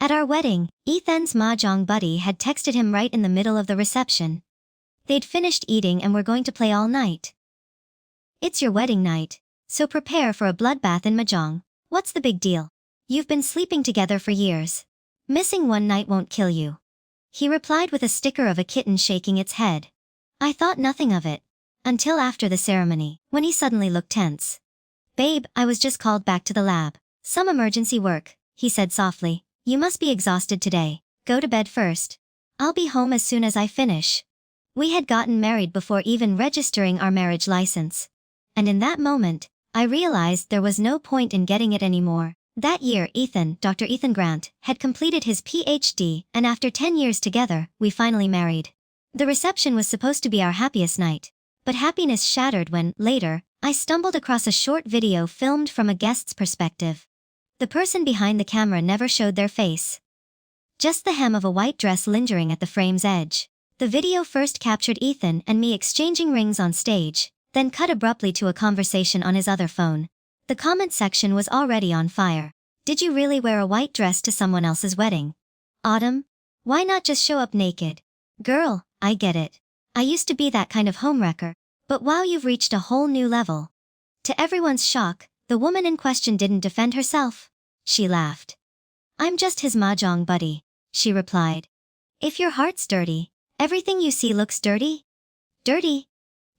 At our wedding, Ethan's mahjong buddy had texted him right in the middle of the reception. They'd finished eating and were going to play all night. It's your wedding night, so prepare for a bloodbath in mahjong. What's the big deal? You've been sleeping together for years. Missing one night won't kill you. He replied with a sticker of a kitten shaking its head. I thought nothing of it. Until after the ceremony, when he suddenly looked tense. Babe, I was just called back to the lab. Some emergency work, he said softly. You must be exhausted today. Go to bed first. I'll be home as soon as I finish. We had gotten married before even registering our marriage license. And in that moment, I realized there was no point in getting it anymore. That year Dr. Ethan Grant, had completed his PhD, and after 10 years together, we finally married. The reception was supposed to be our happiest night. But happiness shattered when, later, I stumbled across a short video filmed from a guest's perspective. The person behind the camera never showed their face. Just the hem of a white dress lingering at the frame's edge. The video first captured Ethan and me exchanging rings on stage, then cut abruptly to a conversation on his other phone. The comment section was already on fire. Did you really wear a white dress to someone else's wedding? Autumn? Why not just show up naked? Girl, I get it. I used to be that kind of homewrecker. But wow, you've reached a whole new level. To everyone's shock, the woman in question didn't defend herself. She laughed. I'm just his mahjong buddy, she replied. If your heart's dirty, everything you see looks dirty? Dirty?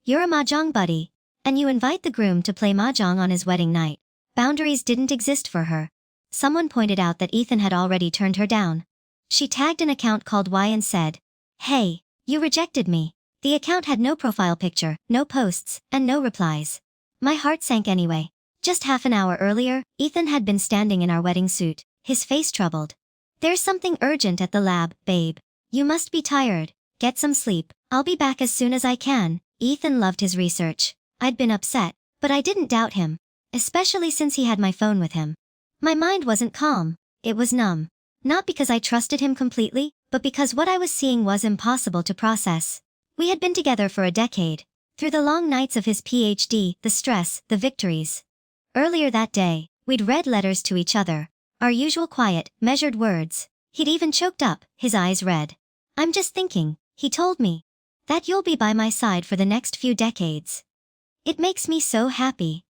You're a mahjong buddy, and you invite the groom to play mahjong on his wedding night. Boundaries didn't exist for her. Someone pointed out that Ethan had already turned her down. She tagged an account called Y and said, Hey, you rejected me. The account had no profile picture, no posts, and no replies. My heart sank anyway. Just half an hour earlier, Ethan had been standing in our wedding suit, his face troubled. There's something urgent at the lab, babe. You must be tired. Get some sleep. I'll be back as soon as I can. Ethan loved his research. I'd been upset, but I didn't doubt him. Especially since he had my phone with him. My mind wasn't calm. It was numb. Not because I trusted him completely, but because what I was seeing was impossible to process. We had been together for a decade. Through the long nights of his PhD, the stress, the victories. Earlier that day, we'd read letters to each other. Our usual quiet, measured words. He'd even choked up, his eyes red. I'm just thinking, he told me, that you'll be by my side for the next few decades. It makes me so happy.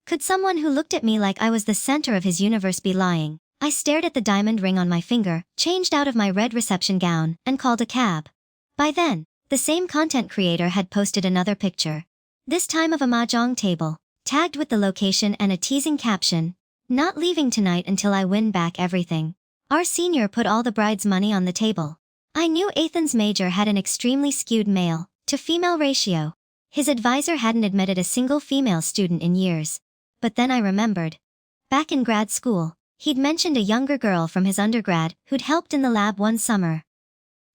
Could someone who looked at me like I was the center of his universe be lying? I stared at the diamond ring on my finger, changed out of my red reception gown, and called a cab. By then, the same content creator had posted another picture. This time of a mahjong table, tagged with the location and a teasing caption, not leaving tonight until I win back everything. Our senior put all the bride's money on the table. I knew Ethan's major had an extremely skewed male-to-female ratio. His advisor hadn't admitted a single female student in years. But then I remembered. Back in grad school, he'd mentioned a younger girl from his undergrad who'd helped in the lab one summer.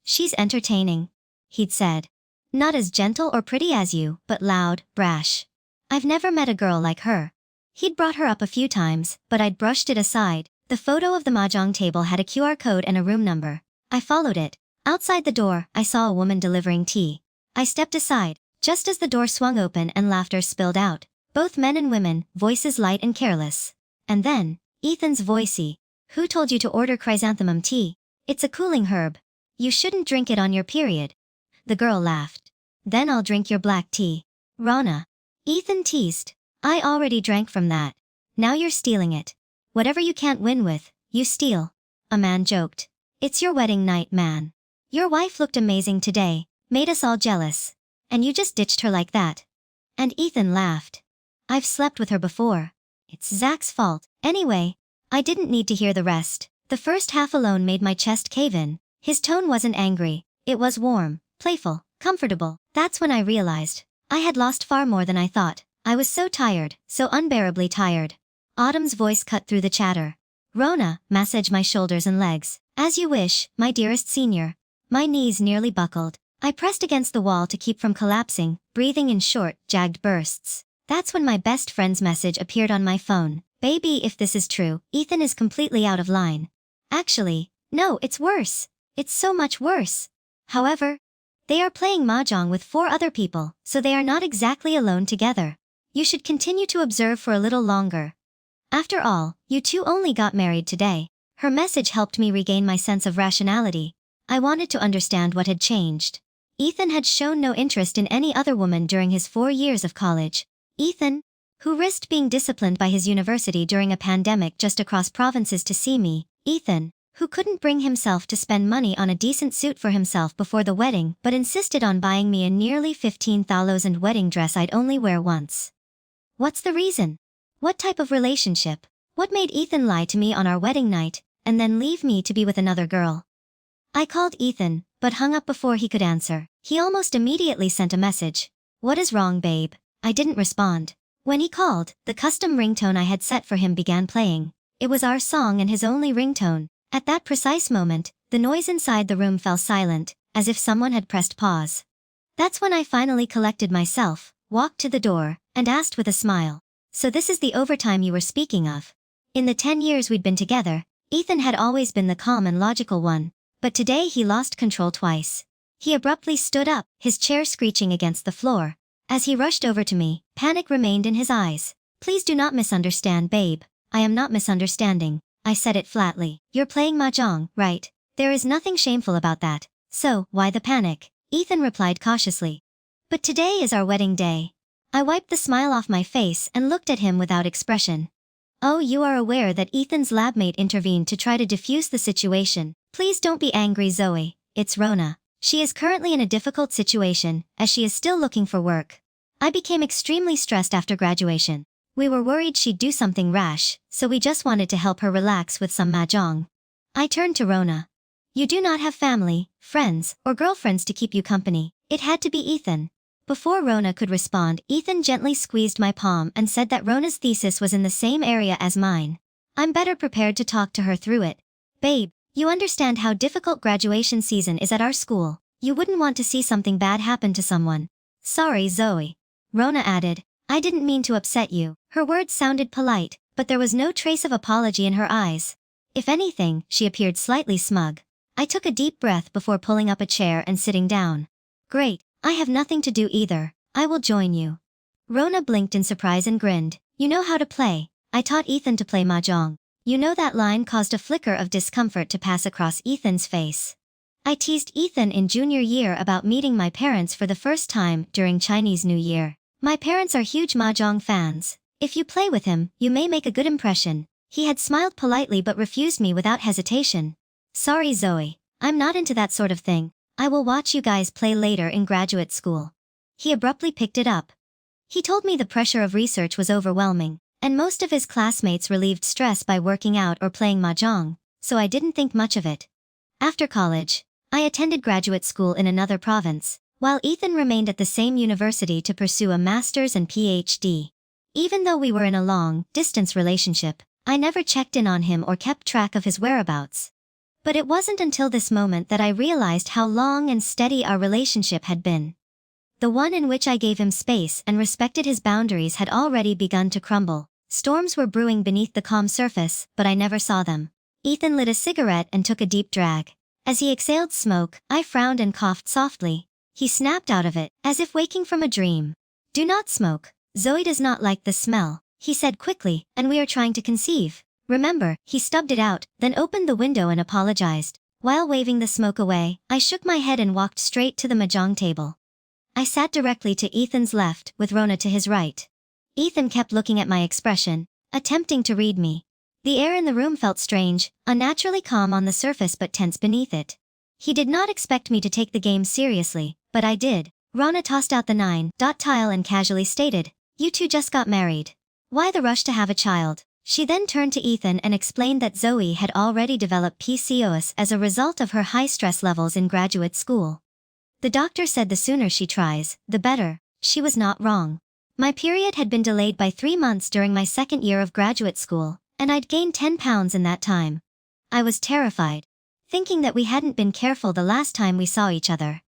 She's entertaining, he'd said. Not as gentle or pretty as you, but loud, brash. I've never met a girl like her. He'd brought her up a few times, but I'd brushed it aside. The photo of the mahjong table had a QR code and a room number. I followed it. Outside the door, I saw a woman delivering tea. I stepped aside, just as the door swung open and laughter spilled out. Both men and women, voices light and careless. And then, Ethan's voicey. Who told you to order chrysanthemum tea? It's a cooling herb. You shouldn't drink it on your period. The girl laughed. Then I'll drink your black tea. Rana. Ethan teased. I already drank from that. Now you're stealing it. Whatever you can't win with, you steal. A man joked. It's your wedding night, man. Your wife looked amazing today, made us all jealous. And you just ditched her like that. And Ethan laughed. I've slept with her before. It's Zach's fault. Anyway, I didn't need to hear the rest. The first half alone made my chest cave in. His tone wasn't angry. It was warm, playful, comfortable. That's when I realized. I had lost far more than I thought. I was so tired, so unbearably tired. Autumn's voice cut through the chatter. Rona, massage my shoulders and legs. As you wish, my dearest senior. My knees nearly buckled. I pressed against the wall to keep from collapsing, breathing in short, jagged bursts. That's when my best friend's message appeared on my phone. Baby, if this is true, Ethan is completely out of line. Actually, no, it's worse. It's so much worse. However, they are playing mahjong with 4 other people, so they are not exactly alone together. You should continue to observe for a little longer. After all, you two only got married today. Her message helped me regain my sense of rationality. I wanted to understand what had changed. Ethan had shown no interest in any other woman during his 4 years of college. Ethan, who risked being disciplined by his university during a pandemic just across provinces to see me. Ethan, who couldn't bring himself to spend money on a decent suit for himself before the wedding but insisted on buying me a nearly $15,000 wedding dress I'd only wear once. What's the reason? What type of relationship? What made Ethan lie to me on our wedding night, and then leave me to be with another girl? I called Ethan, but hung up before he could answer. He almost immediately sent a message. "What is wrong, babe?" I didn't respond. When he called, the custom ringtone I had set for him began playing. It was our song and his only ringtone. At that precise moment, the noise inside the room fell silent, as if someone had pressed pause. That's when I finally collected myself, walked to the door, and asked with a smile, "So this is the overtime you were speaking of?" In the 10 years we'd been together, Ethan had always been the calm and logical one, but today he lost control twice. He abruptly stood up, his chair screeching against the floor. As he rushed over to me, panic remained in his eyes. "Please do not misunderstand, babe. I am not misunderstanding," I said it flatly. "You're playing mahjong, right? There is nothing shameful about that. So, why the panic?" Ethan replied cautiously. "But today is our wedding day." I wiped the smile off my face and looked at him without expression. "Oh, you are aware that Ethan's labmate intervened to try to defuse the situation. Please don't be angry, Zoe. It's Rona. She is currently in a difficult situation, as she is still looking for work. I became extremely stressed after graduation. We were worried she'd do something rash, so we just wanted to help her relax with some mahjong." I turned to Rona. "You do not have family, friends, or girlfriends to keep you company. It had to be Ethan." Before Rona could respond, Ethan gently squeezed my palm and said that Rona's thesis was in the same area as mine. I'm better prepared to talk to her through it. "Babe, you understand how difficult graduation season is at our school. You wouldn't want to see something bad happen to someone." "Sorry, Zoe," Rona added. "I didn't mean to upset you." Her words sounded polite, but there was no trace of apology in her eyes. If anything, she appeared slightly smug. I took a deep breath before pulling up a chair and sitting down. "Great, I have nothing to do either. I will join you." Rona blinked in surprise and grinned. "You know how to play. I taught Ethan to play mahjong." You know that line caused a flicker of discomfort to pass across Ethan's face. I teased Ethan in junior year about meeting my parents for the first time during Chinese New Year. "My parents are huge mahjong fans. If you play with him, you may make a good impression." He had smiled politely but refused me without hesitation. "Sorry, Zoe. I'm not into that sort of thing. I will watch you guys play later in graduate school." He abruptly picked it up. He told me the pressure of research was overwhelming, and most of his classmates relieved stress by working out or playing mahjong, so I didn't think much of it. After college, I attended graduate school in another province, while Ethan remained at the same university to pursue a master's and PhD. Even though we were in a long-distance relationship, I never checked in on him or kept track of his whereabouts. But it wasn't until this moment that I realized how long and steady our relationship had been. The one in which I gave him space and respected his boundaries had already begun to crumble. Storms were brewing beneath the calm surface, but I never saw them. Ethan lit a cigarette and took a deep drag. As he exhaled smoke, I frowned and coughed softly. He snapped out of it, as if waking from a dream. "Do not smoke. Zoe does not like the smell," he said quickly, "and we are trying to conceive." Remember, he stubbed it out, then opened the window and apologized. While waving the smoke away, I shook my head and walked straight to the mahjong table. I sat directly to Ethan's left, with Rona to his right. Ethan kept looking at my expression, attempting to read me. The air in the room felt strange, unnaturally calm on the surface but tense beneath it. He did not expect me to take the game seriously, but I did. Rona tossed out the 9-dot tile and casually stated, "You two just got married. Why the rush to have a child?" She then turned to Ethan and explained that Zoe had already developed PCOS as a result of her high stress levels in graduate school. The doctor said the sooner she tries, the better. She was not wrong. My period had been delayed by 3 months during my second year of graduate school, and I'd gained 10 pounds in that time. I was terrified, thinking that we hadn't been careful the last time we saw each other.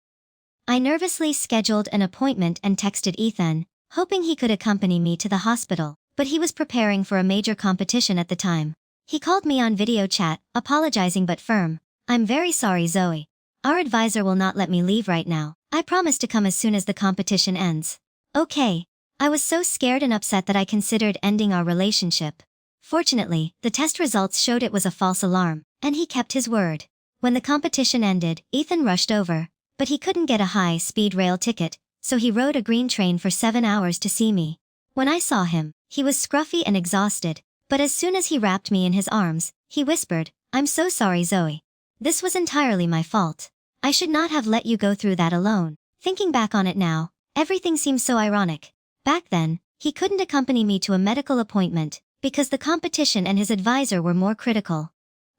I nervously scheduled an appointment and texted Ethan, hoping he could accompany me to the hospital, but he was preparing for a major competition at the time. He called me on video chat, apologizing but firm. "I'm very sorry, Zoe. Our advisor will not let me leave right now. I promise to come as soon as the competition ends." "Okay." I was so scared and upset that I considered ending our relationship. Fortunately, the test results showed it was a false alarm, and he kept his word. When the competition ended, Ethan rushed over, but he couldn't get a high-speed rail ticket, so he rode a green train for 7 hours to see me. When I saw him, he was scruffy and exhausted, but as soon as he wrapped me in his arms, he whispered, "I'm so sorry, Zoe. This was entirely my fault. I should not have let you go through that alone." Thinking back on it now, everything seems so ironic. Back then, he couldn't accompany me to a medical appointment, because the competition and his advisor were more critical.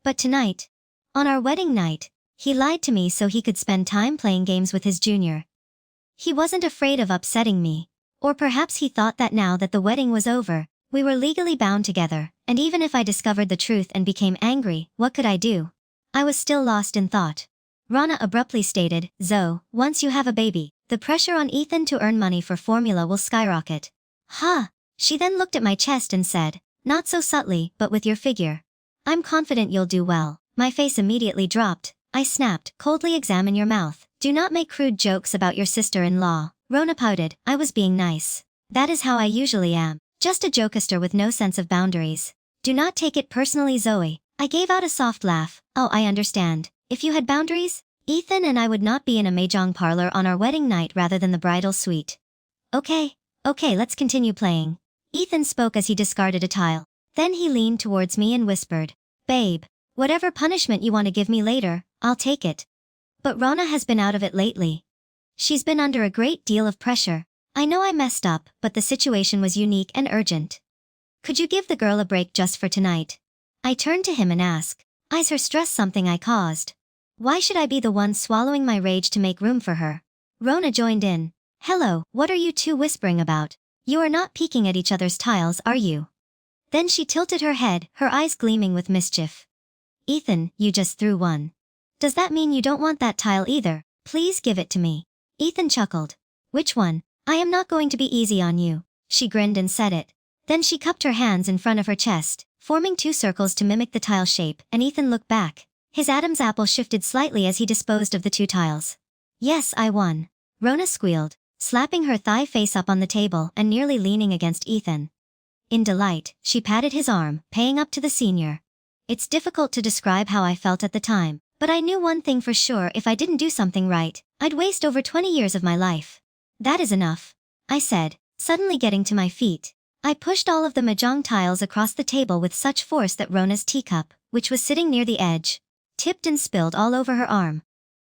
But tonight, on our wedding night, he lied to me so he could spend time playing games with his junior. He wasn't afraid of upsetting me. Or perhaps he thought that now that the wedding was over, we were legally bound together, and even if I discovered the truth and became angry, what could I do? I was still lost in thought. Rana abruptly stated, "Zoe, once you have a baby, the pressure on Ethan to earn money for formula will skyrocket." "Huh?" She then looked at my chest and said, not so subtly, but with your figure. "I'm confident you'll do well." My face immediately dropped. I snapped, "Coldly examine your mouth. Do not make crude jokes about your sister-in-law." Rona pouted, "I was being nice. That is how I usually am. Just a jokester with no sense of boundaries. Do not take it personally, Zoe." I gave out a soft laugh. "Oh, I understand. If you had boundaries, Ethan and I would not be in a mahjong parlor on our wedding night rather than the bridal suite." Okay, let's continue playing." Ethan spoke as he discarded a tile. Then he leaned towards me and whispered, "Babe, whatever punishment you want to give me later, I'll take it. But Rana has been out of it lately. She's been under a great deal of pressure. I know I messed up, but the situation was unique and urgent. Could you give the girl a break just for tonight?" I turned to him and asked, "Is her stress something I caused? Why should I be the one swallowing my rage to make room for her?" Rona joined in. "Hello, what are you two whispering about? You are not peeking at each other's tiles, are you?" Then she tilted her head, her eyes gleaming with mischief. "Ethan, you just threw one. Does that mean you don't want that tile either? Please give it to me." Ethan chuckled. "Which one? I am not going to be easy on you." She grinned and said it. Then she cupped her hands in front of her chest, forming 2 circles to mimic the tile shape, and Ethan looked back. His Adam's apple shifted slightly as he disposed of the 2 tiles. "Yes, I won." Rona squealed, slapping her thigh face up on the table and nearly leaning against Ethan. In delight, she patted his arm, paying up to the senior. It's difficult to describe how I felt at the time, but I knew one thing for sure: if I didn't do something right, I'd waste over 20 years of my life. "That is enough," I said, suddenly getting to my feet. I pushed all of the mahjong tiles across the table with such force that Rona's teacup, which was sitting near the edge, tipped and spilled all over her arm.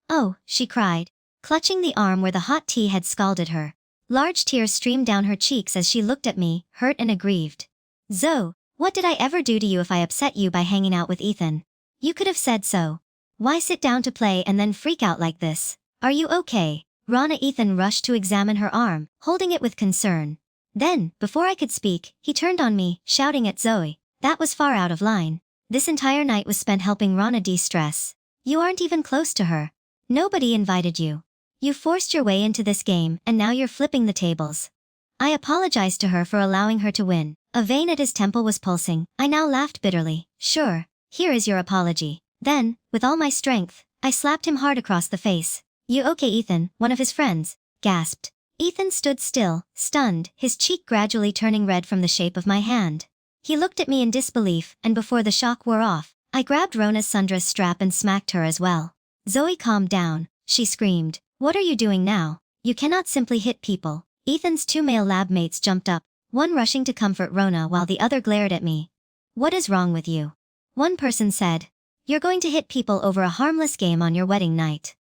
"Oh," she cried, clutching the arm where the hot tea had scalded her. Large tears streamed down her cheeks as she looked at me, hurt and aggrieved. "Zoe, what did I ever do to you if I upset you by hanging out with Ethan? You could have said so. Why sit down to play and then freak out like this? Are you okay?" Rana. Ethan rushed to examine her arm, holding it with concern. Then, before I could speak, he turned on me, shouting at Zoe. That was far out of line. This entire night was spent helping Rana de-stress. You aren't even close to her. Nobody invited you. You forced your way into this game, and now you're flipping the tables. I apologized to her for allowing her to win. A vein at his temple was pulsing. I now laughed bitterly. "Sure, here is your apology." Then, with all my strength, I slapped him hard across the face. "You okay, Ethan?" one of his friends gasped. Ethan stood still, stunned, his cheek gradually turning red from the shape of my hand. He looked at me in disbelief, and before the shock wore off, I grabbed Rona's sundress strap and smacked her as well. "Zoe, calm down," she screamed. "What are you doing now? You cannot simply hit people." Ethan's 2 male lab mates jumped up, one rushing to comfort Rona while the other glared at me. "What is wrong with you?" One person said. "You're going to hit people over a harmless game on your wedding night."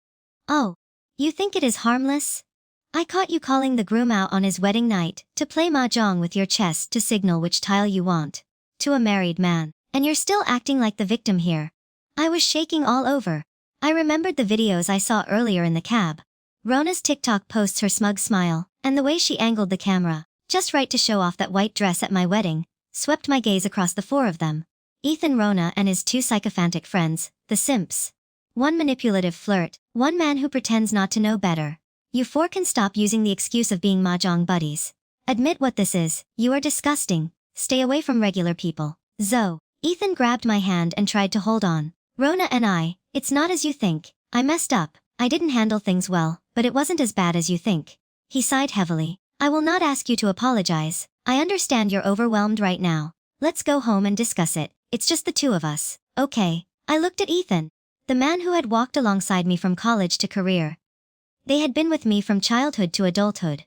"Oh, you think it is harmless? I caught you calling the groom out on his wedding night to play mahjong with your chest to signal which tile you want. To a married man. And you're still acting like the victim here." I was shaking all over. I remembered the videos I saw earlier in the cab. Rona's TikTok posts, her smug smile, and the way she angled the camera, just right to show off that white dress at my wedding, swept my gaze across the 4 of them. Ethan, Rona, and his 2 sycophantic friends, the simps. One manipulative flirt, one man who pretends not to know better. You 4 can stop using the excuse of being mahjong buddies. Admit what this is. You are disgusting. Stay away from regular people. Zoe. Ethan grabbed my hand and tried to hold on. "Rona and it's not as you think. I messed up. I didn't handle things well, but it wasn't as bad as you think." He sighed heavily. "I will not ask you to apologize. I understand you're overwhelmed right now. Let's go home and discuss it. It's just the two of us. Okay. I looked at Ethan, the man who had walked alongside me from college to career. They had been with me from childhood to adulthood.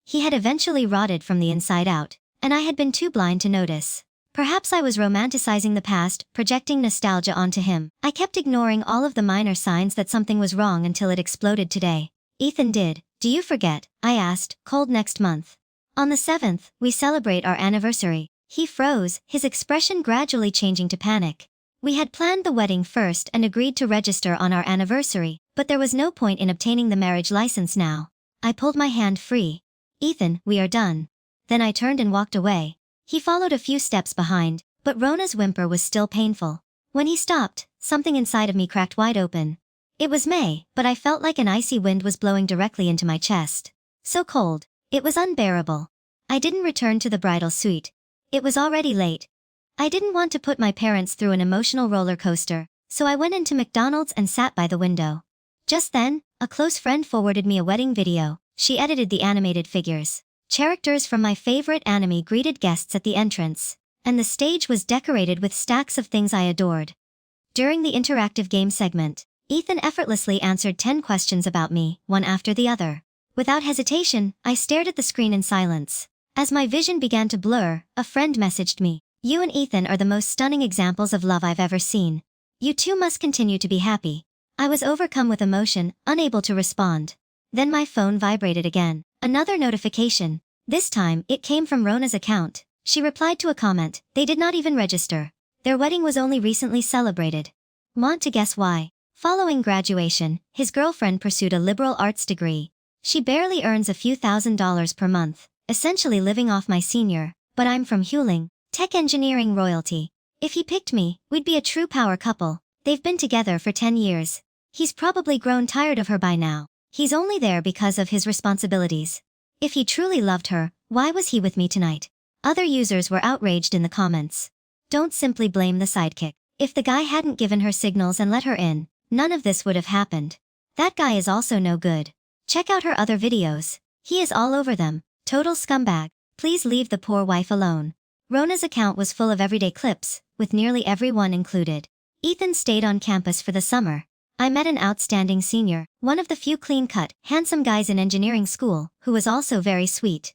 He had eventually rotted from the inside out, and I had been too blind to notice. Perhaps I was romanticizing the past, projecting nostalgia onto him. I kept ignoring all of the minor signs that something was wrong until it exploded today. Ethan did. Do you forget? I asked, cold next month. On the 7th, we celebrate our anniversary. He froze, his expression gradually changing to panic. We had planned the wedding first and agreed to register on our anniversary, but there was no point in obtaining the marriage license now. I pulled my hand free. Ethan, we are done. Then I turned and walked away. He followed a few steps behind, but Rona's whimper was still painful. When he stopped, something inside of me cracked wide open. It was May, but I felt like an icy wind was blowing directly into my chest. So cold. It was unbearable. I didn't return to the bridal suite. It was already late. I didn't want to put my parents through an emotional roller coaster, so I went into McDonald's and sat by the window. Just then, a close friend forwarded me a wedding video. She edited the animated figures. Characters from my favorite anime greeted guests at the entrance, and the stage was decorated with stacks of things I adored. During the interactive game segment, Ethan effortlessly answered 10 questions about me, one after the other. Without hesitation, I stared at the screen in silence. As my vision began to blur, a friend messaged me. You and Ethan are the most stunning examples of love I've ever seen. You two must continue to be happy. I was overcome with emotion, unable to respond. Then my phone vibrated again. Another notification. This time, it came from Rona's account. She replied to a comment. They did not even register. Their wedding was only recently celebrated. Want to guess why? Following graduation, his girlfriend pursued a liberal arts degree. She barely earns a few $1,000s per month, essentially living off my senior, but I'm from Huling, tech engineering royalty. If he picked me, we'd be a true power couple. They've been together for 10 years. He's probably grown tired of her by now. He's only there because of his responsibilities. If he truly loved her, why was he with me tonight? Other users were outraged in the comments. Don't simply blame the sidekick. If the guy hadn't given her signals and let her in, none of this would have happened. That guy is also no good. Check out her other videos. He is all over them. Total scumbag. Please leave the poor wife alone. Rona's account was full of everyday clips, with nearly everyone included. Ethan stayed on campus for the summer. I met an outstanding senior, one of the few clean-cut, handsome guys in engineering school, who was also very sweet.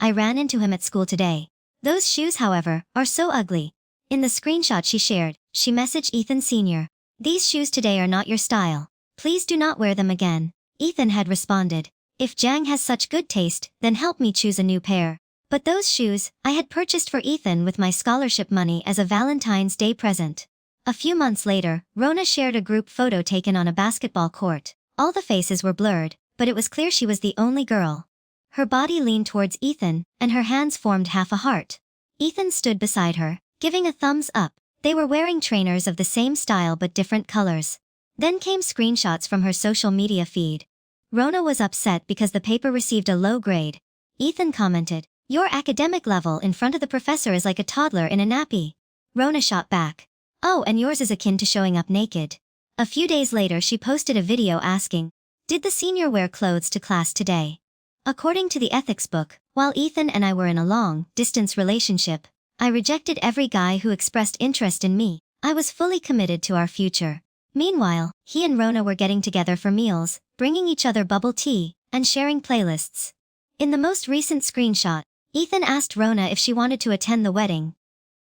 I ran into him at school today. Those shoes, however, are so ugly. In the screenshot she shared, she messaged Ethan Sr. These shoes today are not your style. Please do not wear them again. Ethan had responded. If Jang has such good taste, then help me choose a new pair. But those shoes, I had purchased for Ethan with my scholarship money as a Valentine's Day present. A few months later, Rona shared a group photo taken on a basketball court. All the faces were blurred, but it was clear she was the only girl. Her body leaned towards Ethan, and her hands formed half a heart. Ethan stood beside her, giving a thumbs up. They were wearing trainers of the same style but different colors. Then came screenshots from her social media feed. Rona was upset because the paper received a low grade. Ethan commented, "Your academic level in front of the professor is like a toddler in a nappy." Rona shot back, "Oh, and yours is akin to showing up naked." A few days later she posted a video asking, "Did the senior wear clothes to class today?" According to the ethics book, while Ethan and I were in a long-distance relationship, I rejected every guy who expressed interest in me. I was fully committed to our future. Meanwhile, he and Rona were getting together for meals, bringing each other bubble tea, and sharing playlists. In the most recent screenshot, Ethan asked Rona if she wanted to attend the wedding.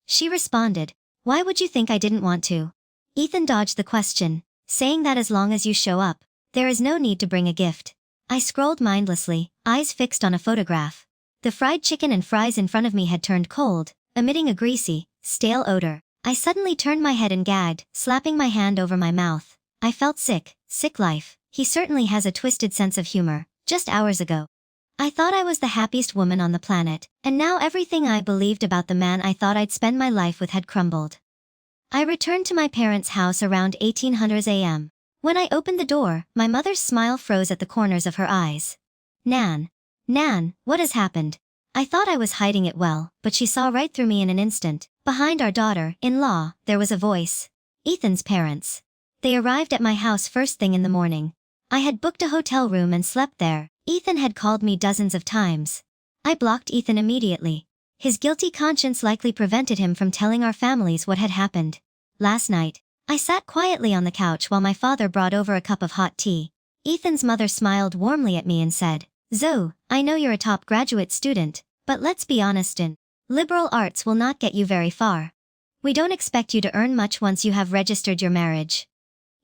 She responded, "Why would you think I didn't want to?" Ethan dodged the question, saying that as long as you show up, there is no need to bring a gift. I scrolled mindlessly, eyes fixed on a photograph. The fried chicken and fries in front of me had turned cold, emitting a greasy, stale odor. I suddenly turned my head and gagged, slapping my hand over my mouth. I felt sick life. He certainly has a twisted sense of humor. Just hours ago, I thought I was the happiest woman on the planet, and now everything I believed about the man I thought I'd spend my life with had crumbled. I returned to my parents' house around 1800 a.m. When I opened the door, my mother's smile froze at the corners of her eyes. Nan, what has happened?" I thought I was hiding it well, but she saw right through me in an instant. Behind our daughter-in-law, there was a voice. Ethan's parents. They arrived at my house first thing in the morning. I had booked a hotel room and slept there. Ethan had called me dozens of times. I blocked Ethan immediately. His guilty conscience likely prevented him from telling our families what had happened. Last night, I sat quietly on the couch while my father brought over a cup of hot tea. Ethan's mother smiled warmly at me and said, "Zoe, I know you're a top graduate student, but let's be honest, in liberal arts will not get you very far. We don't expect you to earn much once you have registered your marriage.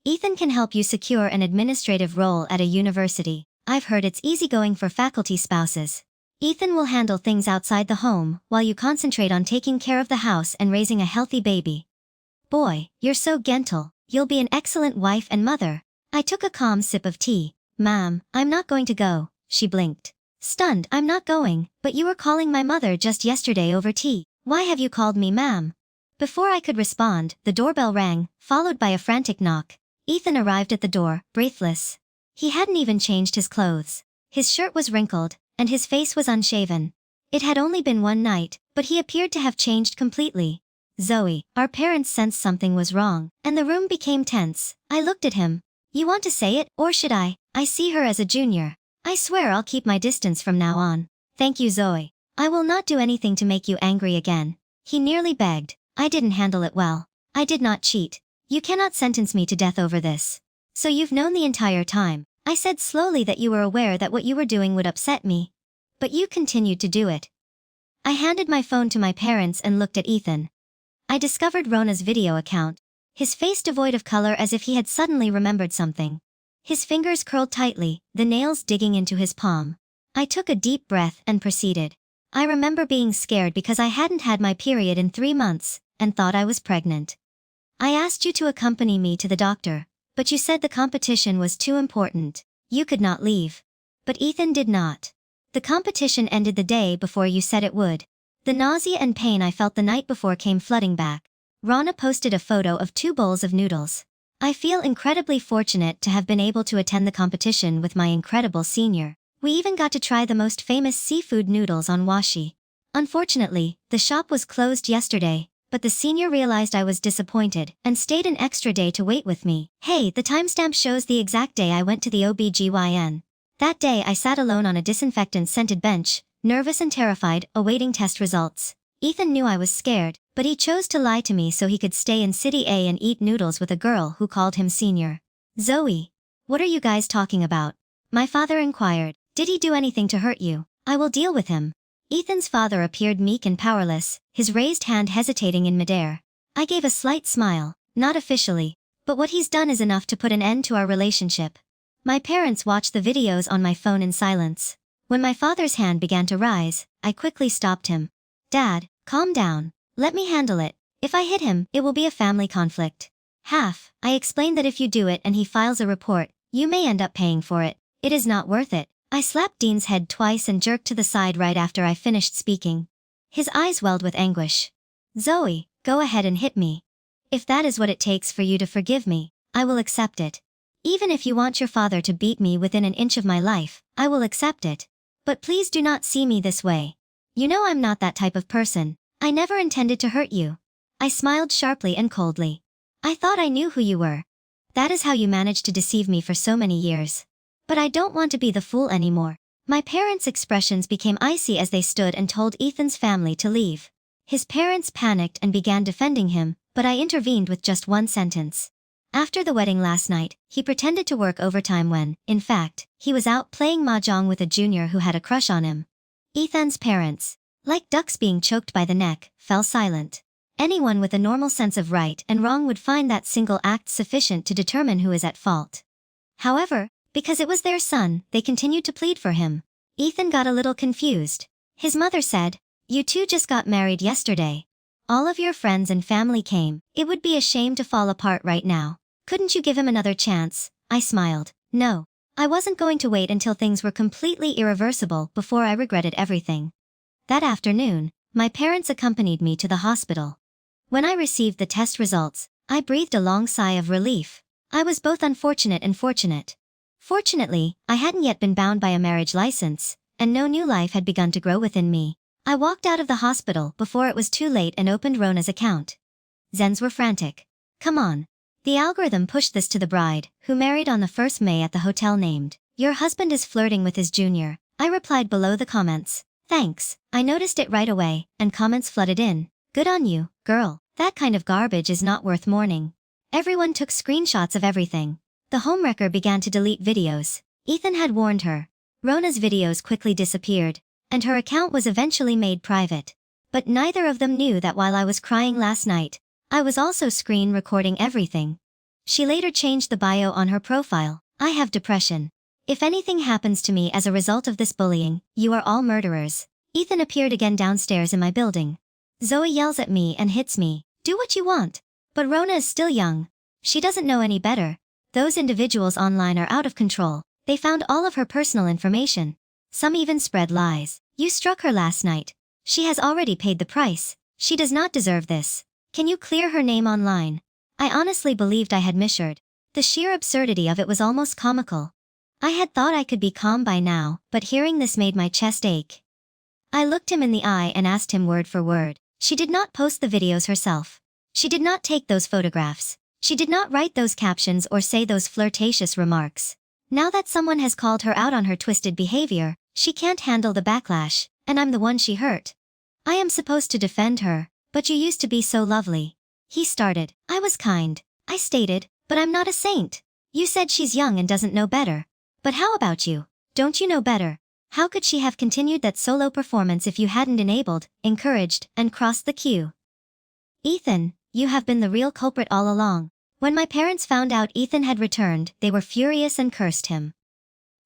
Ethan can help you secure an administrative role at a university. I've heard it's easygoing for faculty spouses. Ethan will handle things outside the home while you concentrate on taking care of the house and raising a healthy baby. Boy, you're so gentle. You'll be an excellent wife and mother." I took a calm sip of tea. "Ma'am, I'm not going to go," she blinked. Stunned, "I'm not going, but you were calling my mother just yesterday over tea. Why have you called me ma'am?" Before I could respond, the doorbell rang, followed by a frantic knock. Ethan arrived at the door, breathless. He hadn't even changed his clothes. His shirt was wrinkled, and his face was unshaven. It had only been one night, but he appeared to have changed completely. "Zoe, our parents sensed something was wrong, and the room became tense." I looked at him. "You want to say it, or should I? I see her as a junior. I swear I'll keep my distance from now on." "Thank you, Zoe. I will not do anything to make you angry again." He nearly begged. "I didn't handle it well. I did not cheat. You cannot sentence me to death over this." "So you've known the entire time." I said slowly that you were aware that what you were doing would upset me. But you continued to do it. I handed my phone to my parents and looked at Ethan. I discovered Rona's video account. His face devoid of color as if he had suddenly remembered something. His fingers curled tightly, the nails digging into his palm. I took a deep breath and proceeded. "I remember being scared because I hadn't had my period in 3 months, and thought I was pregnant. I asked you to accompany me to the doctor, but you said the competition was too important. You could not leave." But Ethan did not. "The competition ended the day before you said it would." The nausea and pain I felt the night before came flooding back. Rana posted a photo of 2 bowls of noodles. I feel incredibly fortunate to have been able to attend the competition with my incredible senior. We even got to try the most famous seafood noodles on washi. Unfortunately, the shop was closed yesterday, but the senior realized I was disappointed and stayed an extra day to wait with me. Hey, the timestamp shows the exact day I went to the OBGYN. That day I sat alone on a disinfectant-scented bench, nervous and terrified, awaiting test results. Ethan knew I was scared, but he chose to lie to me so he could stay in City A and eat noodles with a girl who called him senior. "Zoe, what are you guys talking about?" My father inquired. "Did he do anything to hurt you? I will deal with him." Ethan's father appeared meek and powerless, his raised hand hesitating in midair. I gave a slight smile. "Not officially, but what he's done is enough to put an end to our relationship." My parents watched the videos on my phone in silence. When my father's hand began to rise, I quickly stopped him. "Dad, calm down. Let me handle it. If I hit him, it will be a family conflict." I explained that if you do it and he files a report, you may end up paying for it. It is not worth it. I slapped Dean's head twice and jerked to the side right after I finished speaking. His eyes welled with anguish. "Zoe, go ahead and hit me. If that is what it takes for you to forgive me, I will accept it. Even if you want your father to beat me within an inch of my life, I will accept it. But please do not see me this way. You know I'm not that type of person. I never intended to hurt you." I smiled sharply and coldly. "I thought I knew who you were. That is how you managed to deceive me for so many years. But I don't want to be the fool anymore." My parents' expressions became icy as they stood and told Ethan's family to leave. His parents panicked and began defending him, but I intervened with just one sentence. After the wedding last night, he pretended to work overtime when, in fact, he was out playing mahjong with a junior who had a crush on him. Ethan's parents, like ducks being choked by the neck, fell silent. Anyone with a normal sense of right and wrong would find that single act sufficient to determine who is at fault. However, because it was their son, they continued to plead for him. Ethan got a little confused. His mother said, "You two just got married yesterday. All of your friends and family came. It would be a shame to fall apart right now. Couldn't you give him another chance?" I smiled. No. I wasn't going to wait until things were completely irreversible before I regretted everything. That afternoon, my parents accompanied me to the hospital. When I received the test results, I breathed a long sigh of relief. I was both unfortunate and fortunate. Fortunately, I hadn't yet been bound by a marriage license, and no new life had begun to grow within me. I walked out of the hospital before it was too late and opened Rona's account. Zens were frantic. "Come on." The algorithm pushed this to the bride, who married on the 1st May at the hotel named. "Your husband is flirting with his junior." I replied below the comments. Thanks, I noticed it right away, and comments flooded in. Good on you, girl. That kind of garbage is not worth mourning. Everyone took screenshots of everything. The homewrecker began to delete videos. Ethan had warned her. Rona's videos quickly disappeared, and her account was eventually made private. But neither of them knew that while I was crying last night, I was also screen recording everything. She later changed the bio on her profile. I have depression. If anything happens to me as a result of this bullying, you are all murderers. Ethan appeared again downstairs in my building. Zoe yells at me and hits me. Do what you want. But Rona is still young. She doesn't know any better. Those individuals online are out of control. They found all of her personal information. Some even spread lies. You struck her last night. She has already paid the price. She does not deserve this. Can you clear her name online? I honestly believed I had misheard. The sheer absurdity of it was almost comical. I had thought I could be calm by now, but hearing this made my chest ache. I looked him in the eye and asked him word for word. She did not post the videos herself. She did not take those photographs. She did not write those captions or say those flirtatious remarks. Now that someone has called her out on her twisted behavior, she can't handle the backlash, and I'm the one she hurt. I am supposed to defend her, but you used to be so lovely. He started. I was kind. I stated, but I'm not a saint. You said she's young and doesn't know better. But how about you? Don't you know better? How could she have continued that solo performance if you hadn't enabled, encouraged, and crossed the queue? Ethan, you have been the real culprit all along. When my parents found out Ethan had returned, they were furious and cursed him.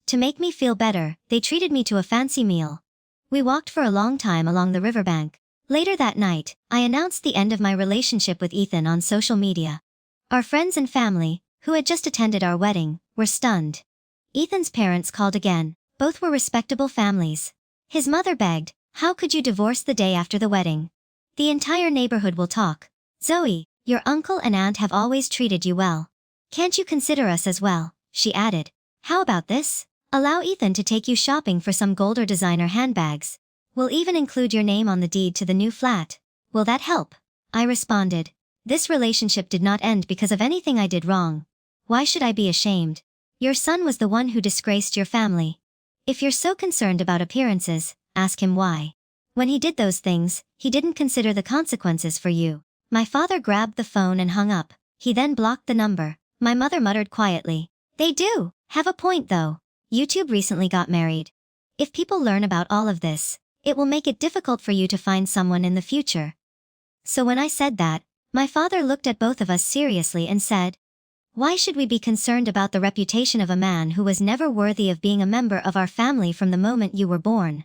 To make me feel better, they treated me to a fancy meal. We walked for a long time along the riverbank. Later that night, I announced the end of my relationship with Ethan on social media. Our friends and family, who had just attended our wedding, were stunned. Ethan's parents called again. Both were respectable families. His mother begged, "How could you divorce the day after the wedding? The entire neighborhood will talk. Zoe, your uncle and aunt have always treated you well. Can't you consider us as well?" she added. "How about this? Allow Ethan to take you shopping for some gold or designer handbags. We'll even include your name on the deed to the new flat. Will that help?" I responded. This relationship did not end because of anything I did wrong. Why should I be ashamed? Your son was the one who disgraced your family. If you're so concerned about appearances, ask him why. When he did those things, he didn't consider the consequences for you. My father grabbed the phone and hung up. He then blocked the number. My mother muttered quietly. They do have a point though. YouTube recently got married. If people learn about all of this, it will make it difficult for you to find someone in the future. So when I said that, my father looked at both of us seriously and said, "Why should we be concerned about the reputation of a man who was never worthy of being a member of our family from the moment you were born?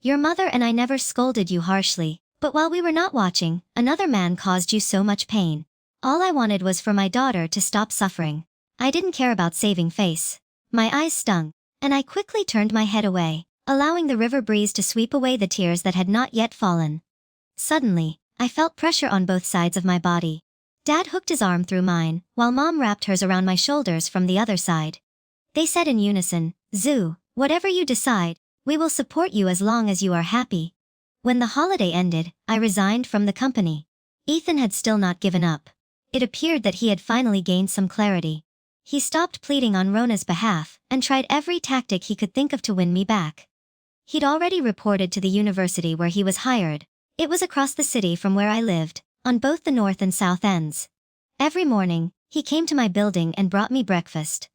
Your mother and I never scolded you harshly, but while we were not watching, another man caused you so much pain. All I wanted was for my daughter to stop suffering. I didn't care about saving face." My eyes stung, and I quickly turned my head away, allowing the river breeze to sweep away the tears that had not yet fallen. Suddenly, I felt pressure on both sides of my body. Dad hooked his arm through mine, while Mom wrapped hers around my shoulders from the other side. They said in unison, "Zoo, whatever you decide, we will support you as long as you are happy." When the holiday ended, I resigned from the company. Ethan had still not given up. It appeared that he had finally gained some clarity. He stopped pleading on Rona's behalf, and tried every tactic he could think of to win me back. He'd already reported to the university where he was hired. It was across the city from where I lived, on both the north and south ends. Every morning, he came to my building and brought me breakfast.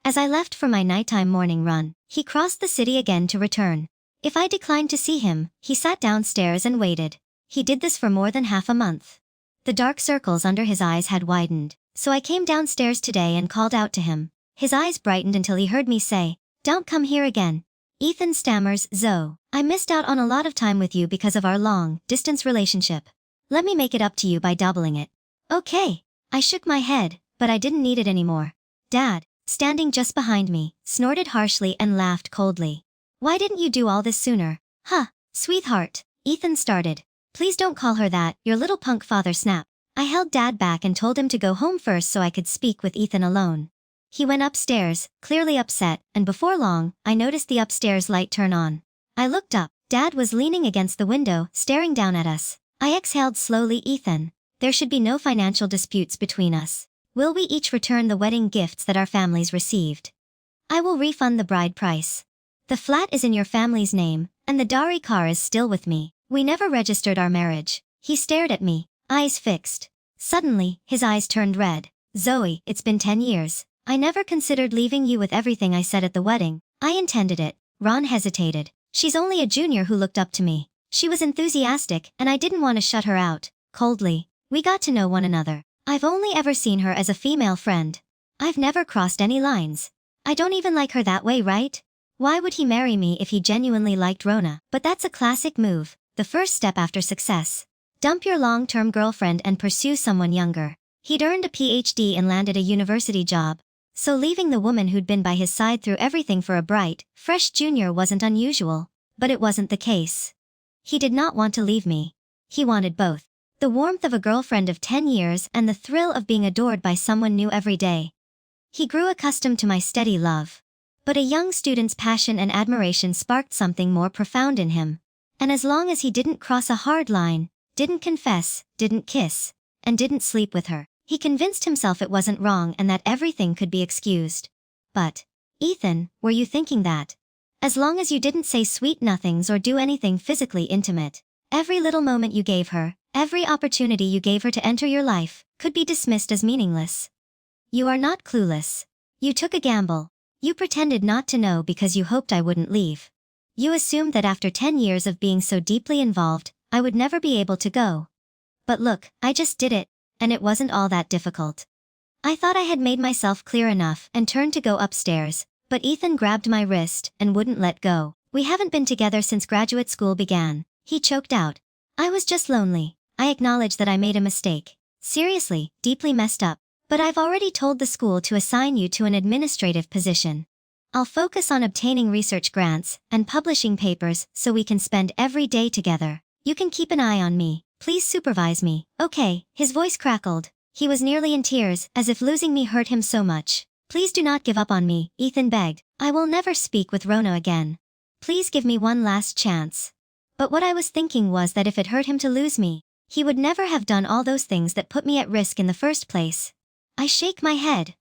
As I left for my nighttime morning run, he crossed the city again to return. If I declined to see him, he sat downstairs and waited. He did this for more than half a month. The dark circles under his eyes had widened, so I came downstairs today and called out to him. His eyes brightened until he heard me say, "Don't come here again." Ethan stammers, "Zoe, I missed out on a lot of time with you because of our long-distance relationship. Let me make it up to you by doubling it." "Okay." I shook my head, but I didn't need it anymore. Dad, standing just behind me, snorted harshly and laughed coldly. "Why didn't you do all this sooner?" "Huh, sweetheart," Ethan started. "Please don't call her that," your little punk father snapped. I held Dad back and told him to go home first so I could speak with Ethan alone. He went upstairs, clearly upset, and before long, I noticed the upstairs light turn on. I looked up. Dad was leaning against the window, staring down at us. I exhaled slowly. "Ethan, there should be no financial disputes between us. Will we each return the wedding gifts that our families received? I will refund the bride price. The flat is in your family's name, And the Dari car is still with me. We never registered our marriage. He stared at me, eyes fixed. Suddenly, his eyes turned red. Zoe, it's been 10 years. I never considered leaving you with everything I said at the wedding. I intended it. Ron hesitated. She's only a junior who looked up to me. She was enthusiastic, and I didn't want to shut her out. Coldly, we got to know one another. I've only ever seen her as a female friend. I've never crossed any lines. I don't even like her that way, right? Why would he marry me if he genuinely liked Rona? But that's a classic move, the first step after success. Dump your long-term girlfriend and pursue someone younger. He'd earned a PhD and landed a university job. So leaving the woman who'd been by his side through everything for a bright, fresh junior wasn't unusual. But it wasn't the case. He did not want to leave me. He wanted both. The warmth of a girlfriend of 10 years and the thrill of being adored by someone new every day. He grew accustomed to my steady love. But a young student's passion and admiration sparked something more profound in him. And as long as he didn't cross a hard line, didn't confess, didn't kiss, and didn't sleep with her, he convinced himself it wasn't wrong and that everything could be excused. But, Ethan, were you thinking that? As long as you didn't say sweet nothings or do anything physically intimate, every little moment you gave her, every opportunity you gave her to enter your life, could be dismissed as meaningless. You are not clueless. You took a gamble. You pretended not to know because you hoped I wouldn't leave. You assumed that after 10 years of being so deeply involved, I would never be able to go. But look, I just did it, and it wasn't all that difficult. I thought I had made myself clear enough and turned to go upstairs, but Ethan grabbed my wrist and wouldn't let go. We haven't been together since graduate school began, he choked out. I was just lonely. I acknowledge that I made a mistake. Seriously, deeply messed up. But I've already told the school to assign you to an administrative position. I'll focus on obtaining research grants and publishing papers so we can spend every day together. You can keep an eye on me. Please supervise me. Okay, his voice crackled. He was nearly in tears, as if losing me hurt him so much. Please do not give up on me, Ethan begged. I will never speak with Rona again. Please give me one last chance. But what I was thinking was that if it hurt him to lose me, he would never have done all those things that put me at risk in the first place. I shake my head.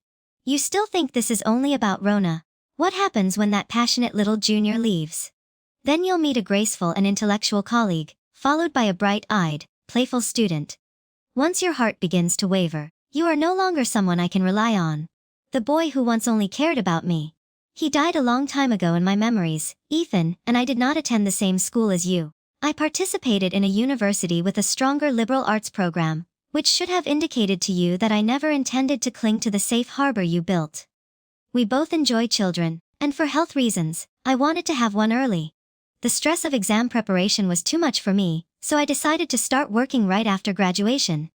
You still think this is only about Rona? What happens when that passionate little junior leaves? Then you'll meet a graceful and intellectual colleague, followed by a bright-eyed, playful student. Once your heart begins to waver, you are no longer someone I can rely on. The boy who once only cared about me. He died a long time ago in my memories, Ethan, and I did not attend the same school as you. I participated in a university with a stronger liberal arts program, which should have indicated to you that I never intended to cling to the safe harbor you built. We both enjoy children, and for health reasons, I wanted to have one early. The stress of exam preparation was too much for me, so I decided to start working right after graduation.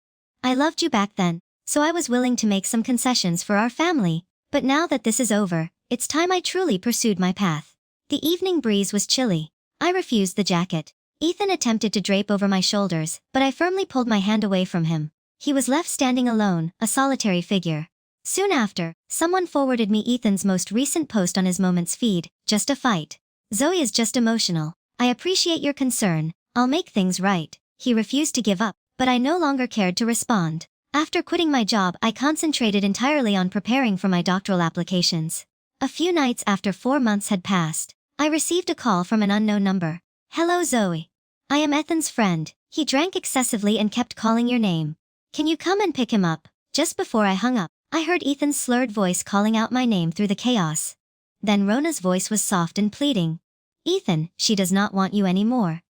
I loved you back then, so I was willing to make some concessions for our family, but now that this is over, it's time I truly pursued my path. The evening breeze was chilly. I refused the jacket. Ethan attempted to drape over my shoulders, but I firmly pulled my hand away from him. He was left standing alone, a solitary figure. Soon after, someone forwarded me Ethan's most recent post on his Moments feed, just a fight. Zoe is just emotional. I appreciate your concern. I'll make things right. He refused to give up, but I no longer cared to respond. After quitting my job, I concentrated entirely on preparing for my doctoral applications. A few nights after 4 months had passed, I received a call from an unknown number. Hello Zoe. I am Ethan's friend. He drank excessively and kept calling your name. Can you come and pick him up? Just before I hung up, I heard Ethan's slurred voice calling out my name through the chaos. Then Rona's voice was soft and pleading. Ethan, she does not want you anymore.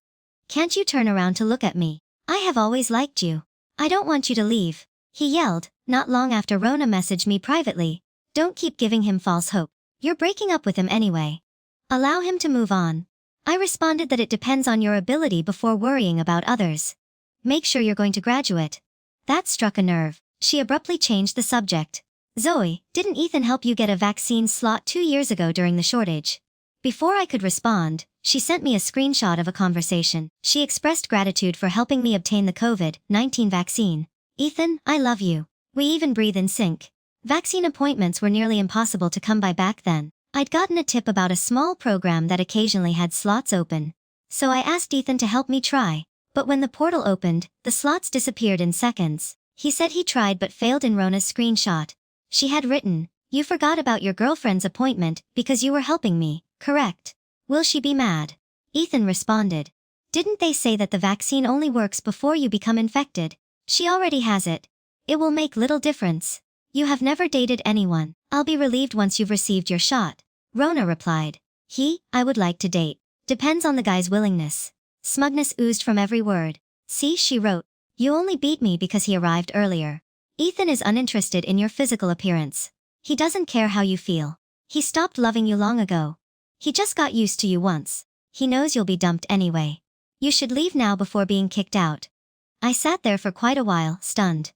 Can't you turn around to look at me? I have always liked you. I don't want you to leave. He yelled, not long after Rona messaged me privately. Don't keep giving him false hope. You're breaking up with him anyway. Allow him to move on. I responded that it depends on your ability before worrying about others. Make sure you're going to graduate. That struck a nerve. She abruptly changed the subject. Zoe, didn't Ethan help you get a vaccine slot 2 years ago during the shortage? Before I could respond, she sent me a screenshot of a conversation. She expressed gratitude for helping me obtain the COVID-19 vaccine. Ethan, I love you. We even breathe in sync. Vaccine appointments were nearly impossible to come by back then. I'd gotten a tip about a small program that occasionally had slots open. So I asked Ethan to help me try. But when the portal opened, the slots disappeared in seconds. He said he tried but failed in Rona's screenshot. She had written, you forgot about your girlfriend's appointment because you were helping me, correct? Will she be mad? Ethan responded. Didn't they say that the vaccine only works before you become infected? She already has it. It will make little difference. You have never dated anyone. I'll be relieved once you've received your shot. Rona replied. I would like to date. Depends on the guy's willingness. Smugness oozed from every word. See, she wrote. You only beat me because he arrived earlier. Ethan is uninterested in your physical appearance. He doesn't care how you feel. He stopped loving you long ago. He just got used to you once. He knows you'll be dumped anyway. You should leave now before being kicked out. I sat there for quite a while, stunned.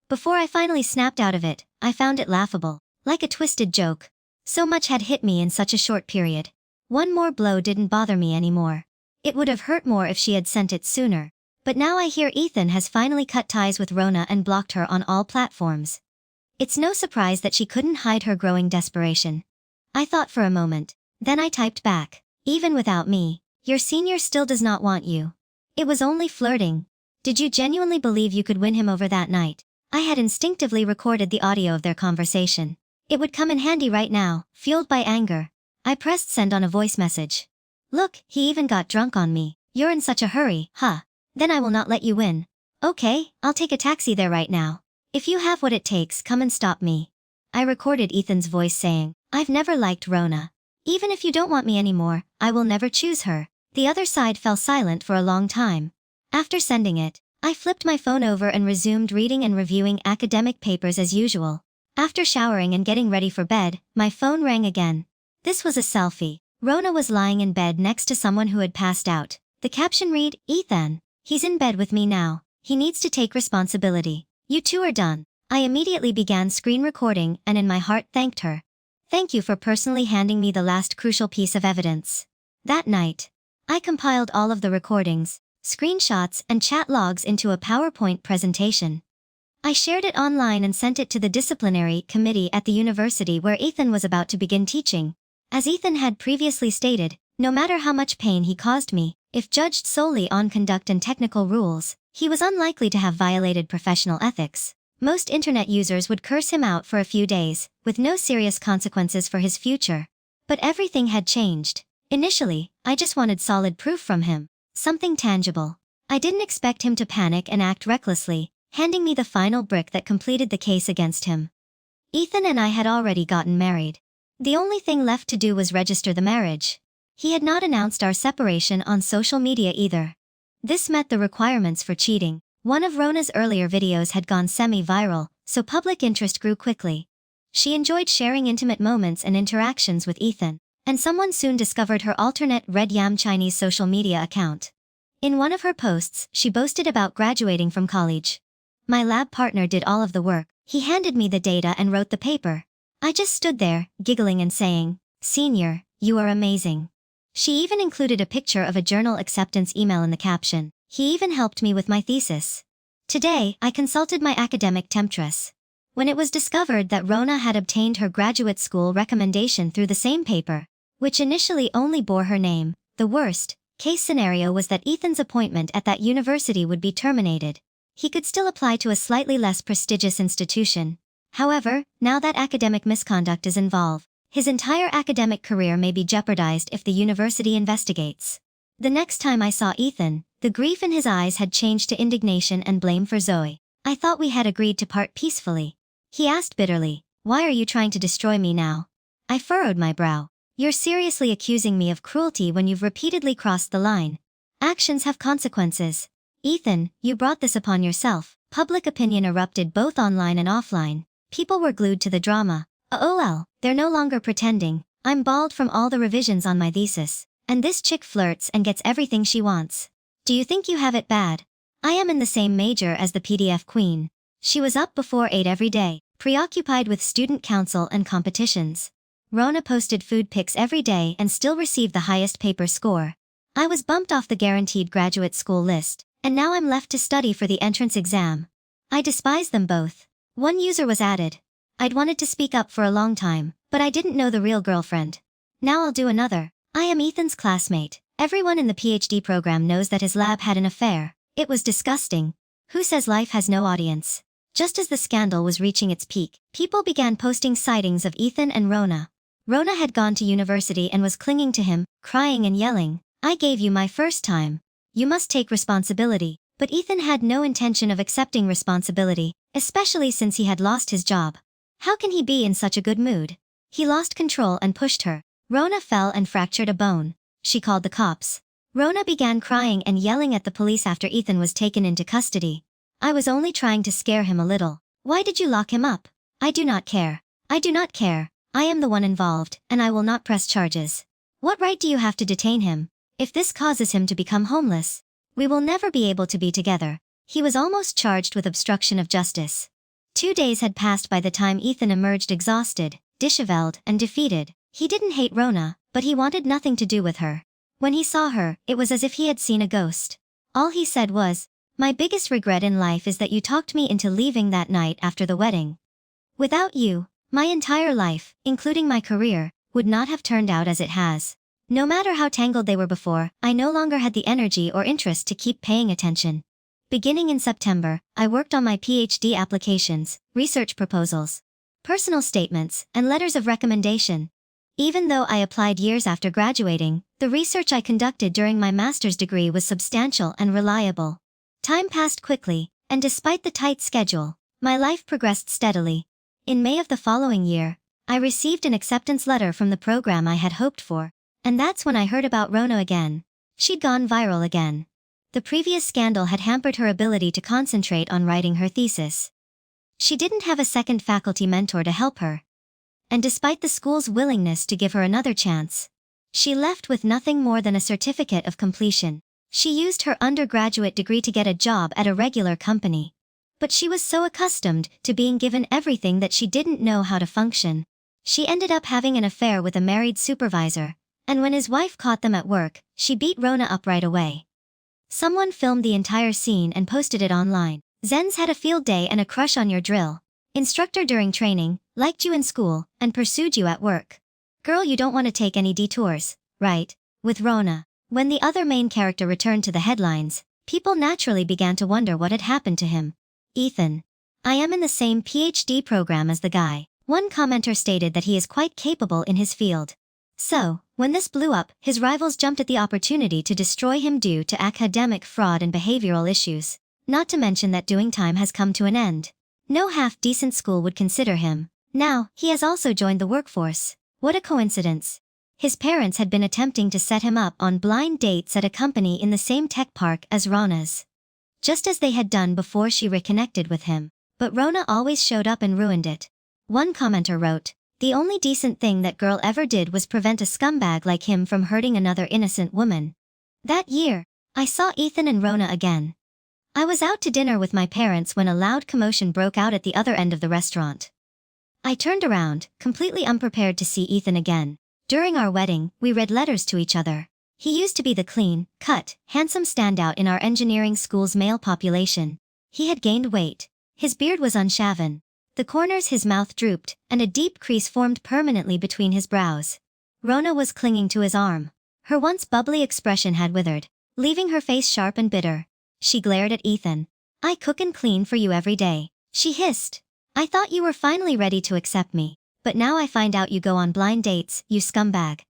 Before I finally snapped out of it, I found it laughable, like a twisted joke. So much had hit me in such a short period. One more blow didn't bother me anymore. It would have hurt more if she had sent it sooner. But now I hear Ethan has finally cut ties with Rona and blocked her on all platforms. It's no surprise that she couldn't hide her growing desperation. I thought for a moment. Then I typed back. Even without me, your senior still does not want you. It was only flirting. Did you genuinely believe you could win him over that night? I had instinctively recorded the audio of their conversation. It would come in handy right now, fueled by anger. I pressed send on a voice message. Look, he even got drunk on me. You're in such a hurry, huh? Then I will not let you win. Okay, I'll take a taxi there right now. If you have what it takes, come and stop me. I recorded Ethan's voice saying, I've never liked Rona. Even if you don't want me anymore, I will never choose her. The other side fell silent for a long time. After sending it, I flipped my phone over and resumed reading and reviewing academic papers as usual. After showering and getting ready for bed, my phone rang again. This was a selfie. Rona was lying in bed next to someone who had passed out. The caption read, Ethan. He's in bed with me now. He needs to take responsibility. You two are done. I immediately began screen recording and in my heart thanked her. Thank you for personally handing me the last crucial piece of evidence. That night, I compiled all of the recordings, screenshots and chat logs into a PowerPoint presentation. I shared it online and sent it to the disciplinary committee at the university where Ethan was about to begin teaching. As Ethan had previously stated, no matter how much pain he caused me, if judged solely on conduct and technical rules, he was unlikely to have violated professional ethics. Most internet users would curse him out for a few days, with no serious consequences for his future. But everything had changed. Initially, I just wanted solid proof from him. Something tangible. I didn't expect him to panic and act recklessly, handing me the final brick that completed the case against him. Ethan and I had already gotten married. The only thing left to do was register the marriage. He had not announced our separation on social media either. This met the requirements for cheating. One of Rona's earlier videos had gone semi-viral, so public interest grew quickly. She enjoyed sharing intimate moments and interactions with Ethan, and someone soon discovered her alternate Red Yam Chinese social media account. In one of her posts, she boasted about graduating from college. My lab partner did all of the work. He handed me the data and wrote the paper. I just stood there, giggling and saying, Senior, you are amazing. She even included a picture of a journal acceptance email in the caption. He even helped me with my thesis. Today, I consulted my academic temptress. When it was discovered that Rona had obtained her graduate school recommendation through the same paper, which initially only bore her name, the worst case scenario was that Ethan's appointment at that university would be terminated. He could still apply to a slightly less prestigious institution. However, now that academic misconduct is involved, his entire academic career may be jeopardized if the university investigates. The next time I saw Ethan, the grief in his eyes had changed to indignation and blame for Zoe. I thought we had agreed to part peacefully. He asked bitterly, Why are you trying to destroy me now? I furrowed my brow. You're seriously accusing me of cruelty when you've repeatedly crossed the line. Actions have consequences. Ethan, you brought this upon yourself. Public opinion erupted both online and offline. People were glued to the drama. They're no longer pretending. I'm bald from all the revisions on my thesis. And this chick flirts and gets everything she wants. Do you think you have it bad? I am in the same major as the PDF queen. She was up before 8 every day, preoccupied with student council and competitions. Rona posted food pics every day and still received the highest paper score. I was bumped off the guaranteed graduate school list, and now I'm left to study for the entrance exam. I despise them both. One user was added. I'd wanted to speak up for a long time, but I didn't know the real girlfriend. Now I'll do another. I am Ethan's classmate. Everyone in the PhD program knows that his lab had an affair. It was disgusting. Who says life has no audience? Just as the scandal was reaching its peak, people began posting sightings of Ethan and Rona. Rona had gone to university and was clinging to him, crying and yelling, I gave you my first time. You must take responsibility. But Ethan had no intention of accepting responsibility, especially since he had lost his job. How can he be in such a good mood? He lost control and pushed her. Rona fell and fractured a bone. She called the cops. Rona began crying and yelling at the police after Ethan was taken into custody. I was only trying to scare him a little. Why did you lock him up? I do not care. I do not care. I am the one involved, and I will not press charges. What right do you have to detain him? If this causes him to become homeless, we will never be able to be together. He was almost charged with obstruction of justice. 2 days had passed by the time Ethan emerged exhausted, disheveled, and defeated. He didn't hate Rona, but he wanted nothing to do with her. When he saw her, it was as if he had seen a ghost. All he said was, "My biggest regret in life is that you talked me into leaving that night after the wedding. Without you, my entire life, including my career, would not have turned out as it has." No matter how tangled they were before, I no longer had the energy or interest to keep paying attention. Beginning in September, I worked on my PhD applications, research proposals, personal statements, and letters of recommendation. Even though I applied years after graduating, the research I conducted during my master's degree was substantial and reliable. Time passed quickly, and despite the tight schedule, my life progressed steadily. In May of the following year, I received an acceptance letter from the program I had hoped for. And that's when I heard about Rona again. She'd gone viral again. The previous scandal had hampered her ability to concentrate on writing her thesis. She didn't have a second faculty mentor to help her. And despite the school's willingness to give her another chance, she left with nothing more than a certificate of completion. She used her undergraduate degree to get a job at a regular company. But she was so accustomed to being given everything that she didn't know how to function. She ended up having an affair with a married supervisor. And when his wife caught them at work, she beat Rona up right away. Someone filmed the entire scene and posted it online. Zen's had a field day and a crush on your drill instructor during training, liked you in school, and pursued you at work. Girl, you don't want to take any detours, right? With Rona. When the other main character returned to the headlines, people naturally began to wonder what had happened to him. Ethan. I am in the same PhD program as the guy. One commenter stated that he is quite capable in his field. So, when this blew up, his rivals jumped at the opportunity to destroy him due to academic fraud and behavioral issues. Not to mention that doing time has come to an end. No half-decent school would consider him. Now, he has also joined the workforce. What a coincidence. His parents had been attempting to set him up on blind dates at a company in the same tech park as Rona's. Just as they had done before she reconnected with him. But Rona always showed up and ruined it. One commenter wrote, "The only decent thing that girl ever did was prevent a scumbag like him from hurting another innocent woman." That year, I saw Ethan and Rona again. I was out to dinner with my parents when a loud commotion broke out at the other end of the restaurant. I turned around, completely unprepared to see Ethan again. During our wedding, we read letters to each other. He used to be the clean, cut, handsome standout in our engineering school's male population. He had gained weight. His beard was unshaven. The corners his mouth drooped, and a deep crease formed permanently between his brows. Rona was clinging to his arm. Her once bubbly expression had withered, leaving her face sharp and bitter. She glared at Ethan. "I cook and clean for you every day," she hissed. "I thought you were finally ready to accept me, but now I find out you go on blind dates, you scumbag."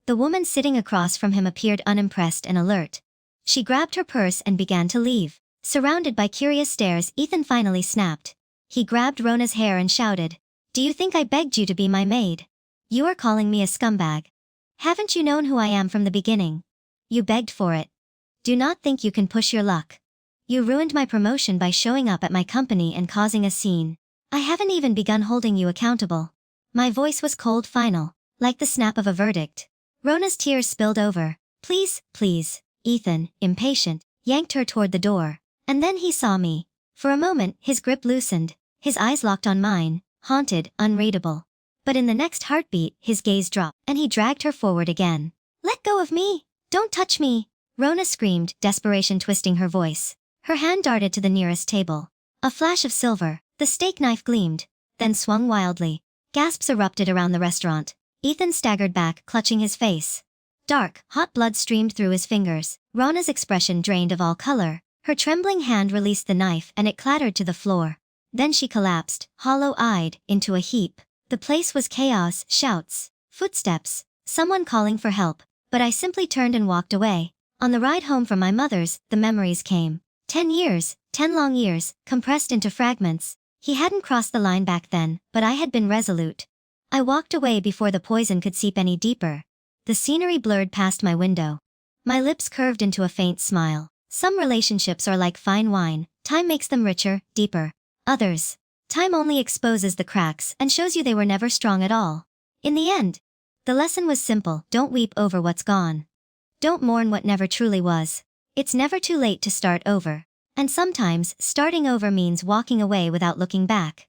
The woman sitting across from him appeared unimpressed and alert. She grabbed her purse and began to leave. Surrounded by curious stares, Ethan finally snapped. He grabbed Rona's hair and shouted, "Do you think I begged you to be my maid? You are calling me a scumbag. Haven't you known who I am from the beginning? You begged for it. Do not think you can push your luck. You ruined my promotion by showing up at my company and causing a scene. I haven't even begun holding you accountable." My voice was cold, final, like the snap of a verdict. Rona's tears spilled over. "Please, please." Ethan, impatient, yanked her toward the door. And then he saw me. For a moment, his grip loosened. His eyes locked on mine, haunted, unreadable. But in the next heartbeat, his gaze dropped, and he dragged her forward again. "Let go of me! Don't touch me!" Rona screamed, desperation twisting her voice. Her hand darted to the nearest table. A flash of silver, the steak knife gleamed, then swung wildly. Gasps erupted around the restaurant. Ethan staggered back, clutching his face. Dark, hot blood streamed through his fingers. Rona's expression drained of all color. Her trembling hand released the knife and it clattered to the floor. Then she collapsed, hollow-eyed, into a heap. The place was chaos, shouts, footsteps, someone calling for help. but I simply turned and walked away. On the ride home from my mother's, the memories came. 10 years, 10 long years, compressed into fragments. He hadn't crossed the line back then, but I had been resolute. I walked away before the poison could seep any deeper. The scenery blurred past my window. My lips curved into a faint smile. Some relationships are like fine wine. Time makes them richer, deeper. Others, time only exposes the cracks and shows you they were never strong at all. In the end, the lesson was simple: don't weep over what's gone. Don't mourn what never truly was. It's never too late to start over. And sometimes, starting over means walking away without looking back.